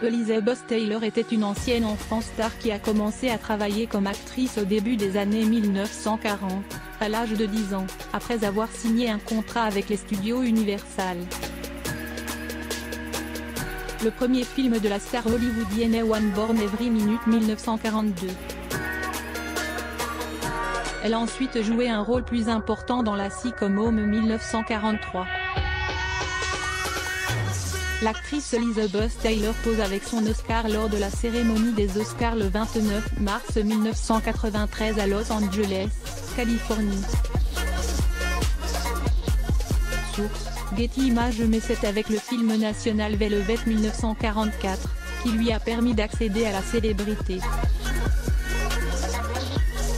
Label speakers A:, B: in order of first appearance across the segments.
A: Elizabeth Taylor était une ancienne enfant star qui a commencé à travailler comme actrice au début des années 1940, à l'âge de 10 ans, après avoir signé un contrat avec les studios Universal. Le premier film de la star hollywoodienne est One Born Every Minute 1942. Elle a ensuite joué un rôle plus important dans la sitcom Home 1943. L'actrice Elizabeth Taylor pose avec son Oscar lors de la cérémonie des Oscars le 29 mars 1993 à Los Angeles, Californie. Source: Getty Images. Mais c'est avec le film national Velvet 1944, qui lui a permis d'accéder à la célébrité.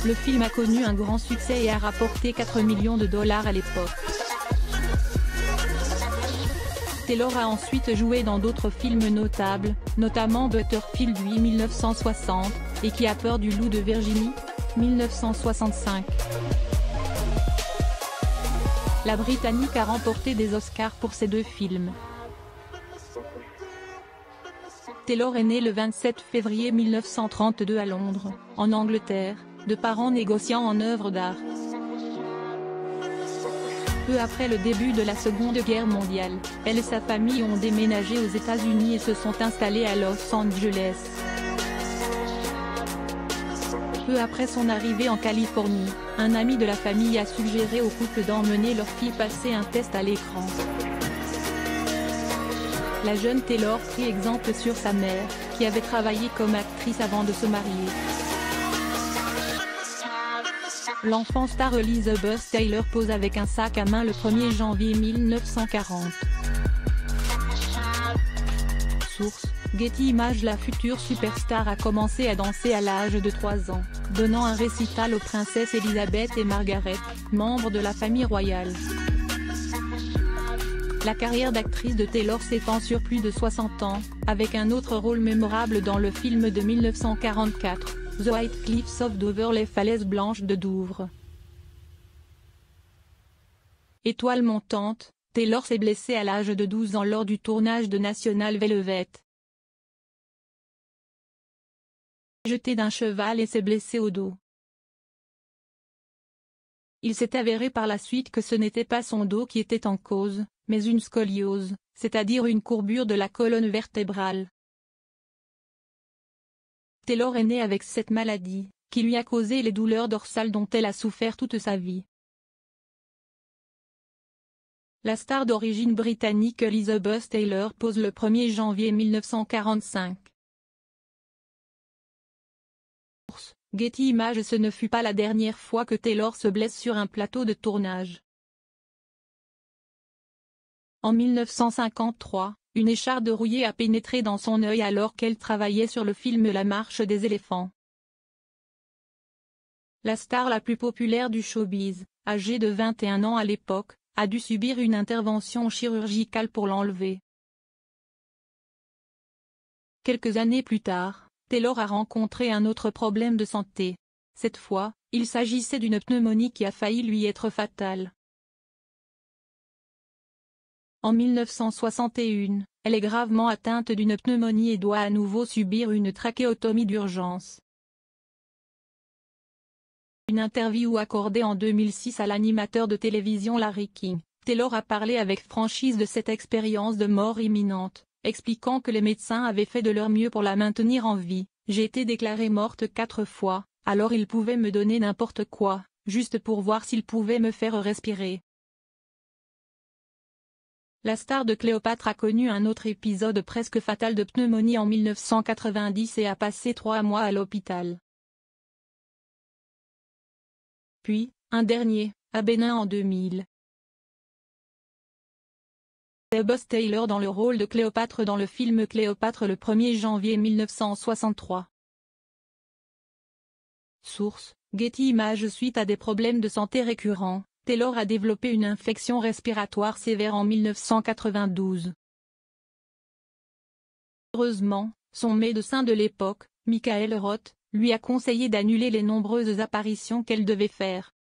A: Le film a connu un grand succès et a rapporté 4 millions de dollars à l'époque. Taylor a ensuite joué dans d'autres films notables, notamment Butterfield 8 1960, et Qui a peur du loup de Virginie 1965. La Britannique a remporté des Oscars pour ces deux films. Taylor est née le 27 février 1932 à Londres, en Angleterre, de parents négociants en œuvres d'art. Peu après le début de la Seconde Guerre mondiale, elle et sa famille ont déménagé aux États-Unis et se sont installés à Los Angeles. Peu après son arrivée en Californie, un ami de la famille a suggéré au couple d'emmener leur fille passer un test à l'écran. La jeune Taylor prit exemple sur sa mère, qui avait travaillé comme actrice avant de se marier. L'enfant star Elizabeth Taylor pose avec un sac à main le 1er janvier 1940. Source: Getty Images. La future superstar a commencé à danser à l'âge de 3 ans, donnant un récital aux princesses Elizabeth et Margaret, membres de la famille royale. La carrière d'actrice de Taylor s'étend sur plus de 60 ans, avec un autre rôle mémorable dans le film de 1944. The White Cliffs of Dover, les falaises blanches de Douvres. Étoile montante, Taylor s'est blessée à l'âge de 12 ans lors du tournage de National Velvet. Jetée d'un cheval et s'est blessée au dos. Il s'est avéré par la suite que ce n'était pas son dos qui était en cause, mais une scoliose, c'est-à-dire une courbure de la colonne vertébrale. Taylor est née avec cette maladie, qui lui a causé les douleurs dorsales dont elle a souffert toute sa vie. La star d'origine britannique Elizabeth Taylor pose le 1er janvier 1945. Source: Getty Images. Ce ne fut pas la dernière fois que Taylor se blesse sur un plateau de tournage. En 1953, une écharde rouillée a pénétré dans son œil alors qu'elle travaillait sur le film La Marche des éléphants. La star la plus populaire du showbiz, âgée de 21 ans à l'époque, a dû subir une intervention chirurgicale pour l'enlever. Quelques années plus tard, Taylor a rencontré un autre problème de santé. Cette fois, il s'agissait d'une pneumonie qui a failli lui être fatale. En 1961, elle est gravement atteinte d'une pneumonie et doit à nouveau subir une trachéotomie d'urgence. Une interview accordée en 2006 à l'animateur de télévision Larry King, Taylor a parlé avec franchise de cette expérience de mort imminente, expliquant que les médecins avaient fait de leur mieux pour la maintenir en vie. J'ai été déclarée morte 4 fois, alors ils pouvaient me donner n'importe quoi, juste pour voir s'ils pouvaient me faire respirer. La star de Cléopâtre a connu un autre épisode presque fatal de pneumonie en 1990 et a passé 3 mois à l'hôpital. Puis, un dernier, à Bénin en 2000. Elizabeth Taylor dans le rôle de Cléopâtre dans le film Cléopâtre le 1er janvier 1963. Source: Getty Images. Suite à des problèmes de santé récurrents, Taylor a développé une infection respiratoire sévère en 1992. Heureusement, son médecin de l'époque, Michael Roth, lui a conseillé d'annuler les nombreuses apparitions qu'elle devait faire.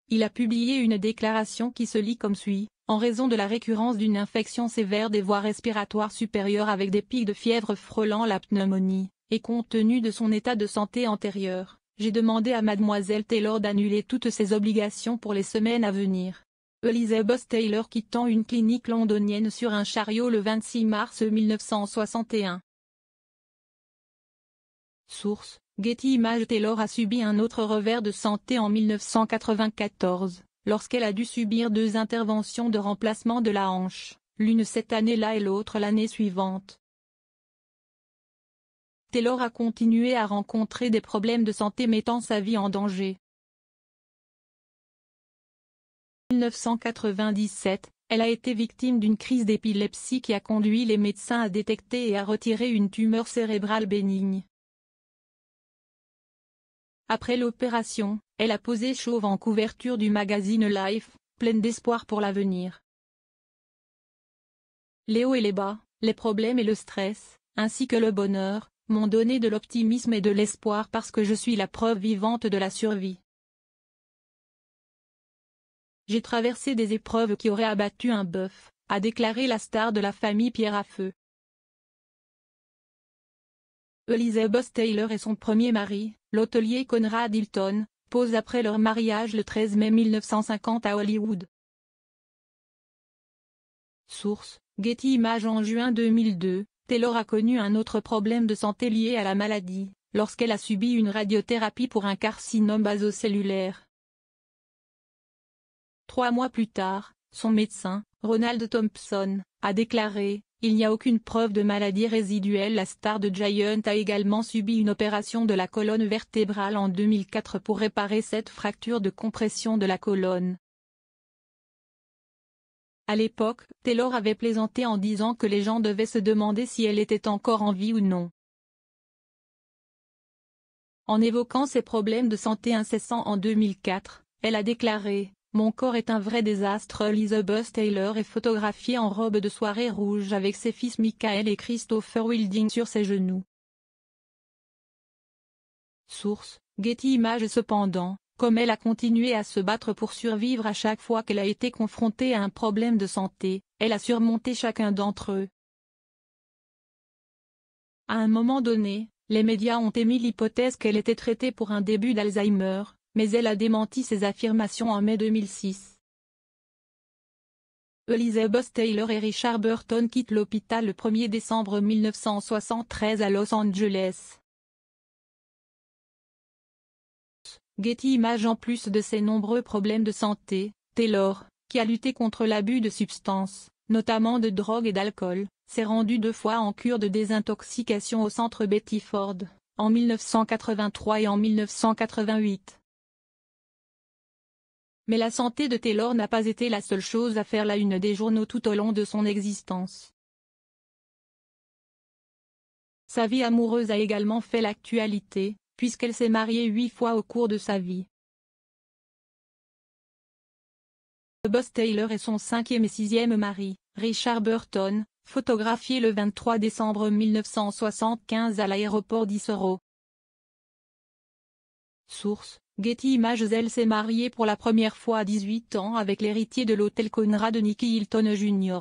A: Il a publié une déclaration qui se lit comme suit: en raison de la récurrence d'une infection sévère des voies respiratoires supérieures avec des pics de fièvre frôlant la pneumonie, et compte tenu de son état de santé antérieur, j'ai demandé à Mademoiselle Taylor d'annuler toutes ses obligations pour les semaines à venir. Elizabeth Taylor quittant une clinique londonienne sur un chariot le 26 mars 1961. Source: Getty Images. Taylor a subi un autre revers de santé en 1994, lorsqu'elle a dû subir 2 interventions de remplacement de la hanche, l'une cette année-là et l'autre l'année suivante. Taylor a continué à rencontrer des problèmes de santé mettant sa vie en danger. En 1997, elle a été victime d'une crise d'épilepsie qui a conduit les médecins à détecter et à retirer une tumeur cérébrale bénigne. Après l'opération, elle a posé chauve en couverture du magazine Life, pleine d'espoir pour l'avenir. Les hauts et les bas, les problèmes et le stress, ainsi que le bonheur, m'ont donné de l'optimisme et de l'espoir parce que je suis la preuve vivante de la survie. J'ai traversé des épreuves qui auraient abattu un bœuf, a déclaré la star de la famille Pierre à Feu. Elizabeth Taylor et son premier mari, l'hôtelier Conrad Hilton, posent après leur mariage le 13 mai 1950 à Hollywood. Source: Getty Images. En juin 2002, Taylor a connu un autre problème de santé lié à la maladie, lorsqu'elle a subi une radiothérapie pour un carcinome basocellulaire. 3 mois plus tard, son médecin, Ronald Thompson, a déclaré: il n'y a aucune preuve de maladie résiduelle. La star de Giant a également subi une opération de la colonne vertébrale en 2004 pour réparer cette fracture de compression de la colonne. À l'époque, Taylor avait plaisanté en disant que les gens devaient se demander si elle était encore en vie ou non. En évoquant ses problèmes de santé incessants en 2004, elle a déclaré: mon corps est un vrai désastre. Elizabeth Taylor est photographiée en robe de soirée rouge avec ses fils Michael et Christopher Wilding sur ses genoux. Source: Getty Images. Cependant, comme elle a continué à se battre pour survivre à chaque fois qu'elle a été confrontée à un problème de santé, elle a surmonté chacun d'entre eux. À un moment donné, les médias ont émis l'hypothèse qu'elle était traitée pour un début d'Alzheimer, mais elle a démenti ces affirmations en mai 2006. Elizabeth Taylor et Richard Burton quittent l'hôpital le 1er décembre 1973 à Los Angeles. Getty Images. En plus de ses nombreux problèmes de santé, Taylor, qui a lutté contre l'abus de substances, notamment de drogue et d'alcool, s'est rendue 2 fois en cure de désintoxication au centre Betty Ford, en 1983 et en 1988. Mais la santé de Taylor n'a pas été la seule chose à faire la une des journaux tout au long de son existence. Sa vie amoureuse a également fait l'actualité, puisqu'elle s'est mariée 8 fois au cours de sa vie. Elizabeth Taylor et son 5e et 6e mari, Richard Burton, photographié le 23 décembre 1975 à l'aéroport d'Heathrow. Source: Getty Images. Elle s'est mariée pour la première fois à 18 ans avec l'héritier de l'hôtel Conrad Nicky Hilton Jr.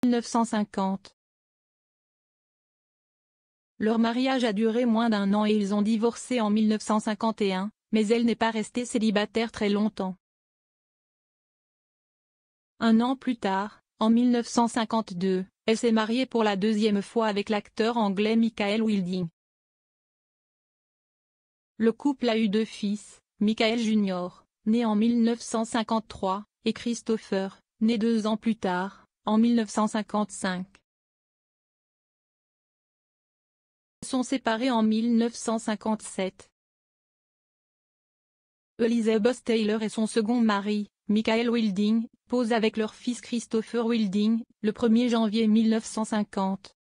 A: 1950. Leur mariage a duré moins d'1 an et ils ont divorcé en 1951, mais elle n'est pas restée célibataire très longtemps. 1 an plus tard, en 1952, elle s'est mariée pour la 2e fois avec l'acteur anglais Michael Wilding. Le couple a eu 2 fils, Michael Jr., né en 1953, et Christopher, né 2 ans plus tard, en 1955. Ils sont séparés en 1957. Elizabeth Taylor et son second mari, Michael Wilding, posent avec leur fils Christopher Wilding, le 1er janvier 1950.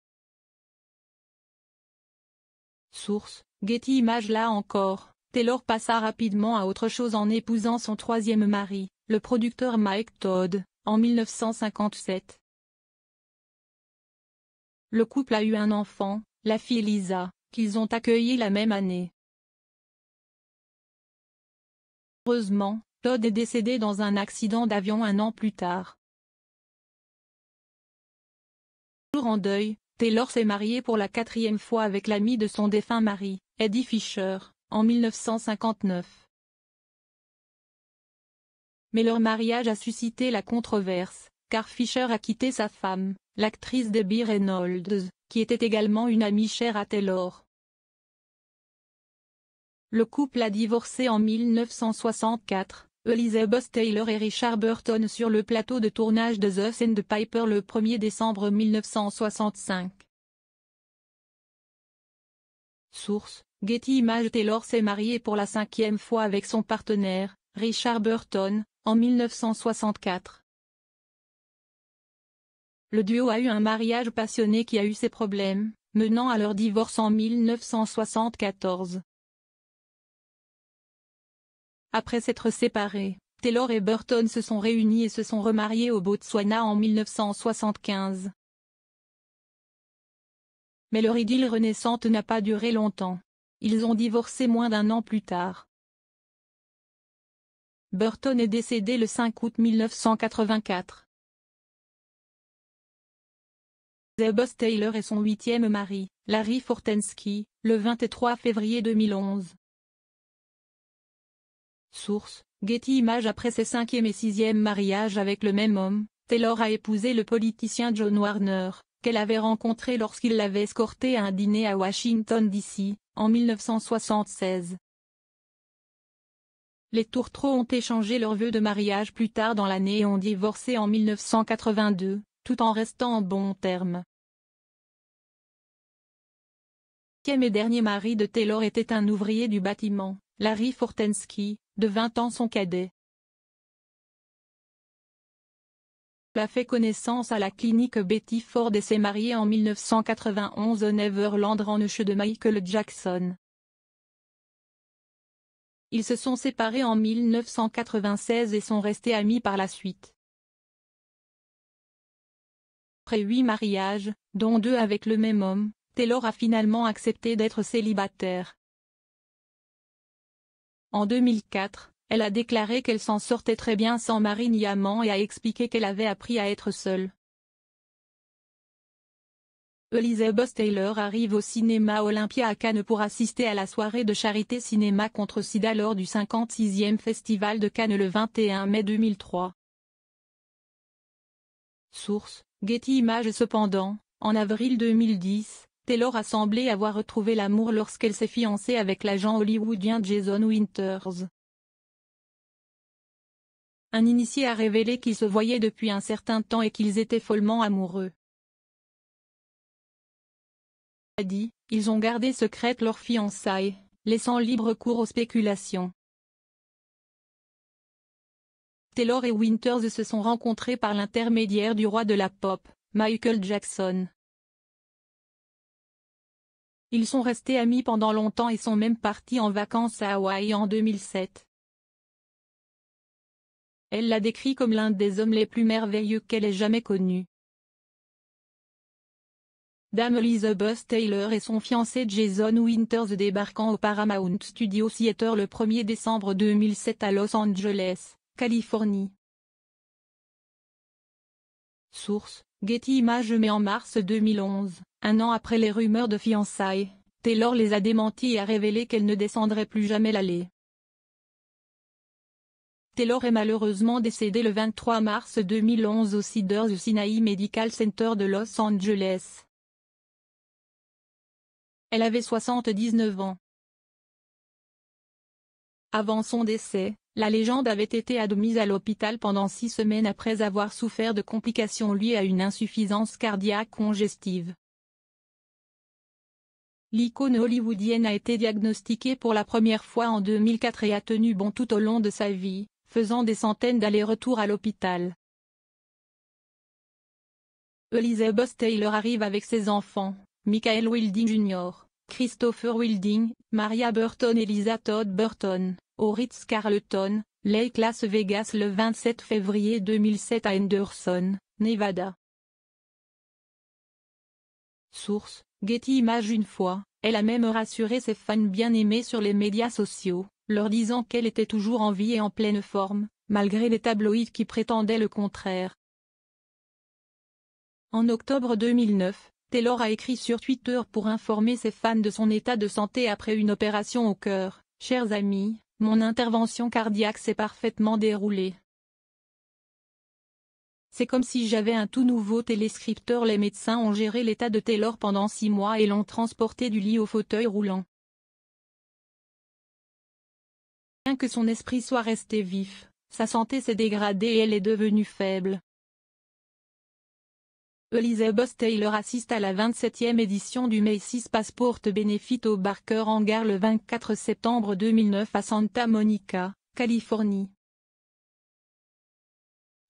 A: Source: Getty Images. Là encore, Taylor passa rapidement à autre chose en épousant son 3e mari, le producteur Mike Todd, en 1957. Le couple a eu un enfant, la fille Lisa, qu'ils ont accueillie la même année. Heureusement, Todd est décédé dans un accident d'avion un an plus tard. Toujours en deuil, Taylor s'est mariée pour la 4e fois avec l'ami de son défunt mari, Eddie Fisher, en 1959. Mais leur mariage a suscité la controverse, car Fisher a quitté sa femme, l'actrice Debbie Reynolds, qui était également une amie chère à Taylor. Le couple a divorcé en 1964, Elizabeth Taylor et Richard Burton sur le plateau de tournage de The Sandpiper le 1er décembre 1965. Source: Getty Images. Taylor s'est mariée pour la 5e fois avec son partenaire, Richard Burton, en 1964. Le duo a eu un mariage passionné qui a eu ses problèmes, menant à leur divorce en 1974. Après s'être séparés, Taylor et Burton se sont réunis et se sont remariés au Botswana en 1975. Mais leur idylle renaissante n'a pas duré longtemps. Ils ont divorcé moins d'un an plus tard. Burton est décédé le 5 août 1984. Elizabeth Taylor et son 8e mari, Larry Fortensky, le 23 février 2011. Source: Getty Images. Après ses 5e et 6e mariages avec le même homme, Taylor a épousé le politicien John Warner, qu'elle avait rencontré lorsqu'il l'avait escortée à un dîner à Washington D.C., en 1976. Les Tourtereaux ont échangé leurs vœux de mariage plus tard dans l'année et ont divorcé en 1982, tout en restant en bons termes. Le 5e et dernier mari de Taylor était un ouvrier du bâtiment, Larry Fortensky, de 20 ans son cadet. Elle a fait connaissance à la clinique Betty Ford et s'est mariée en 1991 au Neverland Ranch de Michael Jackson. Ils se sont séparés en 1996 et sont restés amis par la suite. Après 8 mariages, dont 2 avec le même homme, Taylor a finalement accepté d'être célibataire. En 2004, elle a déclaré qu'elle s'en sortait très bien sans mari ni amant et a expliqué qu'elle avait appris à être seule. Elizabeth Taylor arrive au cinéma Olympia à Cannes pour assister à la soirée de charité Cinéma contre Sida lors du 56e Festival de Cannes le 21 mai 2003. Source: Getty Images. Cependant, en avril 2010, Taylor a semblé avoir retrouvé l'amour lorsqu'elle s'est fiancée avec l'agent hollywoodien Jason Winters. Un initié a révélé qu'ils se voyaient depuis un certain temps et qu'ils étaient follement amoureux. A dit, ils ont gardé secrète leur fiançailles, laissant libre cours aux spéculations. Taylor et Winters se sont rencontrés par l'intermédiaire du roi de la pop, Michael Jackson. Ils sont restés amis pendant longtemps et sont même partis en vacances à Hawaï en 2007. Elle l'a décrit comme l'un des hommes les plus merveilleux qu'elle ait jamais connus. Dame Elizabeth Taylor et son fiancé Jason Winters débarquant au Paramount Studios Theater le 1er décembre 2007 à Los Angeles, Californie. Source: Getty Images. Mais en mars 2011, un an après les rumeurs de fiançailles, Taylor les a démenties et a révélé qu'elle ne descendrait plus jamais l'allée. Taylor est malheureusement décédée le 23 mars 2011 au Cedars-Sinai Medical Center de Los Angeles. Elle avait 79 ans. Avant son décès, la légende avait été admise à l'hôpital pendant 6 semaines après avoir souffert de complications liées à une insuffisance cardiaque congestive. L'icône hollywoodienne a été diagnostiquée pour la première fois en 2004 et a tenu bon tout au long de sa vie, faisant des centaines d'allers-retours à l'hôpital. Elizabeth Taylor arrive avec ses enfants, Michael Wilding Jr., Christopher Wilding, Maria Burton et Lisa Todd Burton, au Ritz-Carlton, Lake Las Vegas le 27 février 2007 à Henderson, Nevada. Source: Getty Images. Une fois, elle a même rassuré ses fans bien-aimés sur les médias sociaux, leur disant qu'elle était toujours en vie et en pleine forme, malgré les tabloïds qui prétendaient le contraire. En octobre 2009, Taylor a écrit sur Twitter pour informer ses fans de son état de santé après une opération au cœur. « Chers amis, mon intervention cardiaque s'est parfaitement déroulée. C'est comme si j'avais un tout nouveau téléscripteur. Les médecins ont géré l'état de Taylor pendant 6 mois et l'ont transporté du lit au fauteuil roulant. Bien que son esprit soit resté vif, sa santé s'est dégradée et elle est devenue faible. » Elizabeth Taylor assiste à la 27e édition du Macy's Passport Benefit au Barker Hangar le 24 septembre 2009 à Santa Monica, Californie.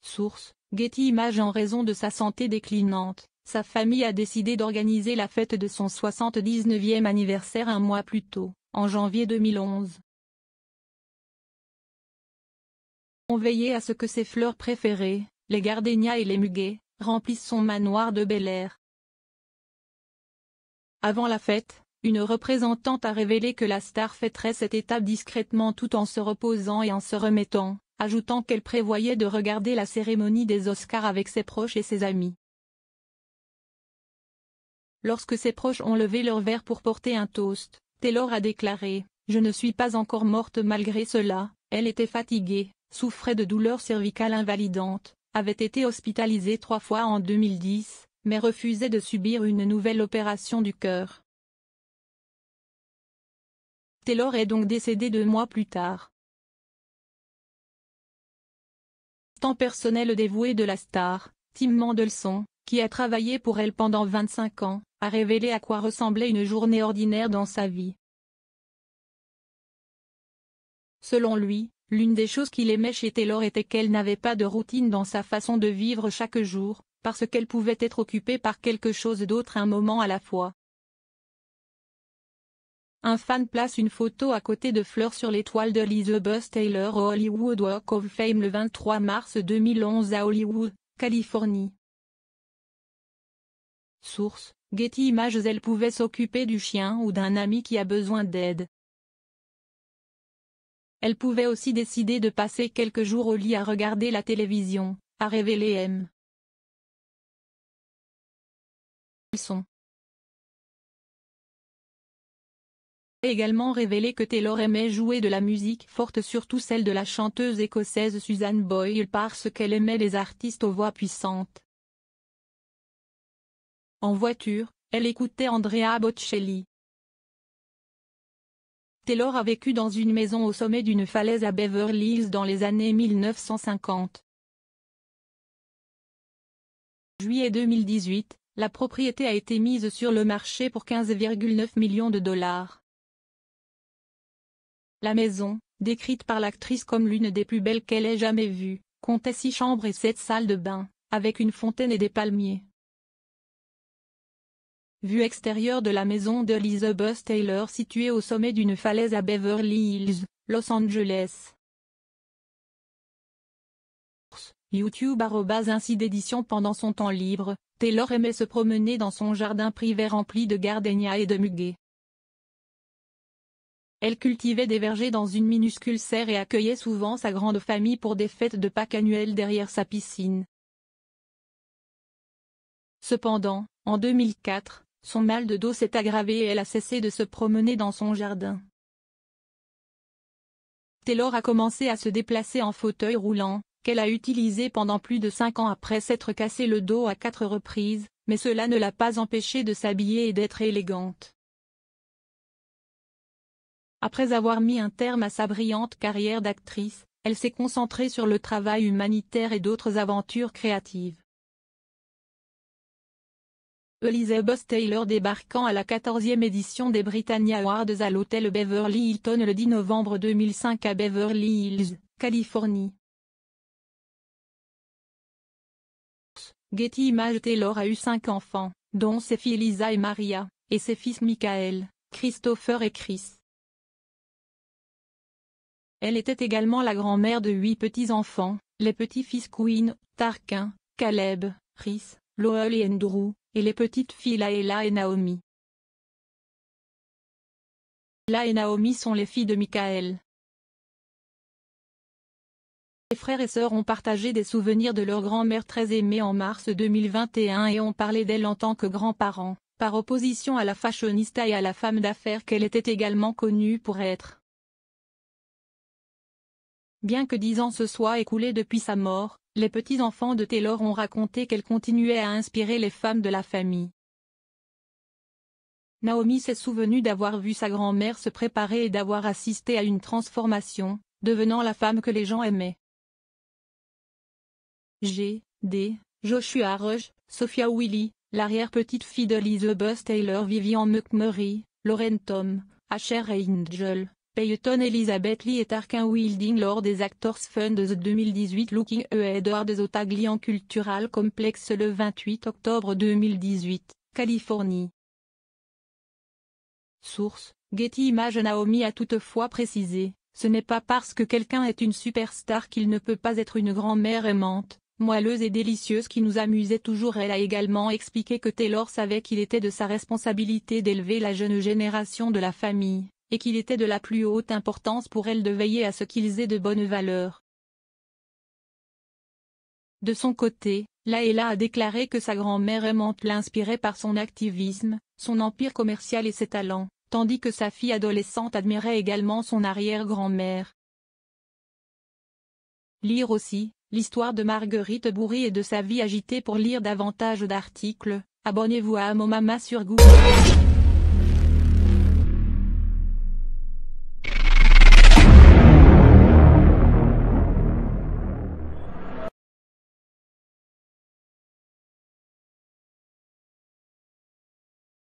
A: Source: Getty Images. En raison de sa santé déclinante, sa famille a décidé d'organiser la fête de son 79e anniversaire un mois plus tôt, en janvier 2011. On veillait à ce que ses fleurs préférées, les gardénias et les muguets, remplissent son manoir de Bel Air. Avant la fête, une représentante a révélé que la star fêterait cette étape discrètement tout en se reposant et en se remettant, ajoutant qu'elle prévoyait de regarder la cérémonie des Oscars avec ses proches et ses amis. Lorsque ses proches ont levé leur verre pour porter un toast, Taylor a déclaré « Je ne suis pas encore morte malgré cela ». Elle était fatiguée, souffrait de douleurs cervicales invalidantes, avait été hospitalisée 3 fois en 2010, mais refusait de subir une nouvelle opération du cœur. Taylor est donc décédée 2 mois plus tard. Temps personnel dévoué de la star, Tim Mandelson, qui a travaillé pour elle pendant 25 ans, a révélé à quoi ressemblait une journée ordinaire dans sa vie. Selon lui, l'une des choses qu'il aimait chez Taylor était qu'elle n'avait pas de routine dans sa façon de vivre chaque jour, parce qu'elle pouvait être occupée par quelque chose d'autre un moment à la fois. Un fan place une photo à côté de fleurs sur l'étoile d'Elizabeth Taylor au Hollywood Walk of Fame le 23 mars 2011 à Hollywood, Californie. Source: Getty Images. Elle pouvait s'occuper du chien ou d'un ami qui a besoin d'aide. Elle pouvait aussi décider de passer quelques jours au lit à regarder la télévision, a révélé M. Mandelson. A également révélé que Taylor aimait jouer de la musique forte, surtout celle de la chanteuse écossaise Susan Boyle, parce qu'elle aimait les artistes aux voix puissantes. En voiture, elle écoutait Andrea Bocelli. Taylor a vécu dans une maison au sommet d'une falaise à Beverly Hills dans les années 1950. En juillet 2018, la propriété a été mise sur le marché pour 15,9 millions de dollars. La maison, décrite par l'actrice comme l'une des plus belles qu'elle ait jamais vues, comptait 6 chambres et 7 salles de bain, avec une fontaine et des palmiers. Vue extérieure de la maison d'Elizabeth Taylor située au sommet d'une falaise à Beverly Hills, Los Angeles. YouTube. Ainsi d'édition. Pendant son temps libre, Taylor aimait se promener dans son jardin privé rempli de gardénias et de muguets. Elle cultivait des vergers dans une minuscule serre et accueillait souvent sa grande famille pour des fêtes de Pâques annuelles derrière sa piscine. Cependant, en 2004, son mal de dos s'est aggravé et elle a cessé de se promener dans son jardin. Taylor a commencé à se déplacer en fauteuil roulant, qu'elle a utilisé pendant plus de 5 ans après s'être cassé le dos à 4 reprises, mais cela ne l'a pas empêchée de s'habiller et d'être élégante. Après avoir mis un terme à sa brillante carrière d'actrice, elle s'est concentrée sur le travail humanitaire et d'autres aventures créatives. Elizabeth Taylor débarquant à la 14e édition des Britannia Awards à l'hôtel Beverly Hilton le 10 novembre 2005 à Beverly Hills, Californie. Getty Images. Taylor a eu 5 enfants, dont ses filles Lisa et Maria, et ses fils Michael, Christopher et Chris. Elle était également la grand-mère de 8 petits-enfants, les petits-fils Quinn, Tarquin, Caleb, Rhys, Lowell et Andrew, et les petites filles Laela et Naomi. Laela et Naomi sont les filles de Michael. Les frères et sœurs ont partagé des souvenirs de leur grand-mère très aimée en mars 2021 et ont parlé d'elle en tant que grands-parents, par opposition à la fashionista et à la femme d'affaires qu'elle était également connue pour être. Bien que 10 ans se soient écoulés depuis sa mort, les petits-enfants de Taylor ont raconté qu'elle continuait à inspirer les femmes de la famille. Naomi s'est souvenue d'avoir vu sa grand-mère se préparer et d'avoir assisté à une transformation, devenant la femme que les gens aimaient. G.D. Joshua Rush, Sophia Wiley, l'arrière-petite-fille d'Elizabeth Taylor, Vivian McMurray, Lauren Tom, Asher Angel, Peyton Elizabeth Lee et Tarquin Wilding lors des Actors Fund The 2018 Looking Ahead des Otaglion Cultural Complex le 28 octobre 2018, Californie. Source, Getty Images. Naomi a toutefois précisé, ce n'est pas parce que quelqu'un est une superstar qu'il ne peut pas être une grand-mère aimante, moelleuse et délicieuse qui nous amusait toujours. Elle a également expliqué que Taylor savait qu'il était de sa responsabilité d'élever la jeune génération de la famille, et qu'il était de la plus haute importance pour elle de veiller à ce qu'ils aient de bonnes valeurs. De son côté, Laela a déclaré que sa grand-mère aimante l'inspirait par son activisme, son empire commercial et ses talents, tandis que sa fille adolescente admirait également son arrière-grand-mère. Lire aussi, l'histoire de Marguerite Bourry et de sa vie agitée. Pour lire davantage d'articles, abonnez-vous à Amomama sur Google.